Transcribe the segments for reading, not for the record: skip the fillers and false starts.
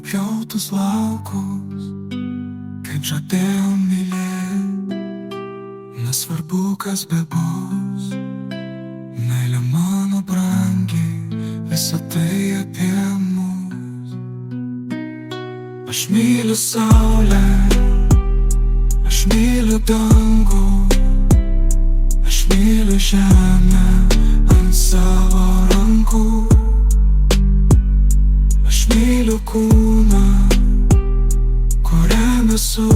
nupjautus laukus, kaip žadėjom mylėt. Nesvarbu, kas bebus, meilė mano brangi, visa tai apie mus. Aš myliu saulę, aš myliu dangų, aš myliu žemę ant savo rankų. Aš myliu kūną, kuriame esu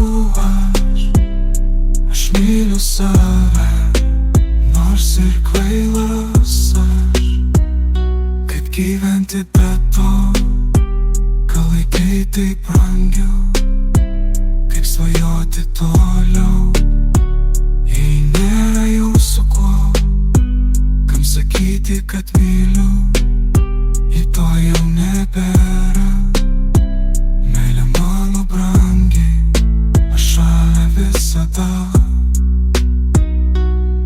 aš myliu save, nors ir kvailas aš. Kaip gyventi be to, ką laikai taip brangiau, kaip svajoti toliau, jei nėra jau su kuo, kam sakyti, kad myliu, jei to jau nebėra. Meilė mano brangi, aš šalia visada.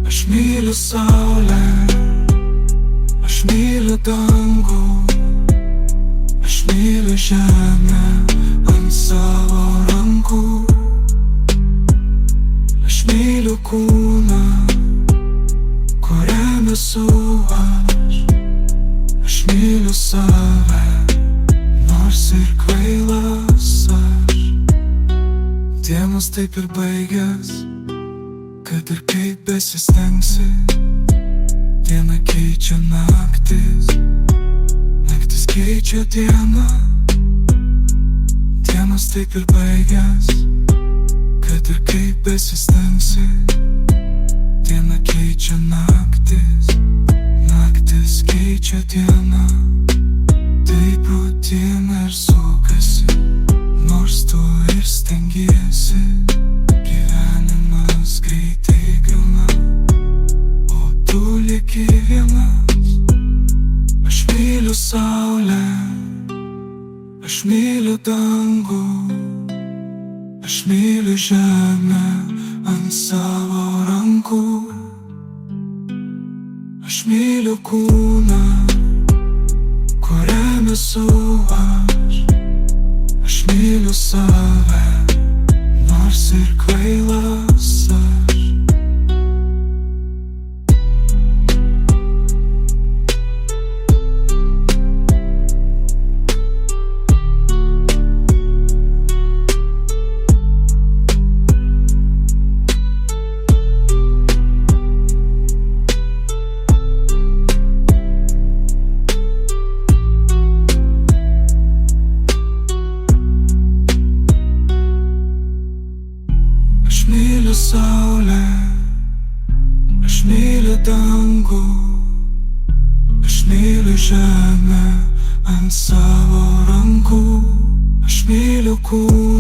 Aš myliu saulę, aš myliu dangų, aš myliu žemę ant savo rankų. Aš myliu kūną, kuriame esu aš myliu save, nors ir kvailas aš. Dienos taip ir baigės, kad ir kaip besistengsi, diena keičia naktis, naktis keičia dieną. Dienos taip ir baigės, kad ir kaip besistengsi, diena keičia naktis, naktis keičia dieną. Taip rutina ir sukasi, nors tu ir stengiesi. Gyvenimas greitai griūna, o tu lieki vienas. Aš myliu saulę, aš myliu dangų, aš myliu žemę ant savo rankų. Aš myliu kūną, kuriame esu aš myliu save, nors ir kvailas aš. Aš myliu saulę, aš myliu dangų, aš myliu žemę ant savo rankų. Aš myliu kūną,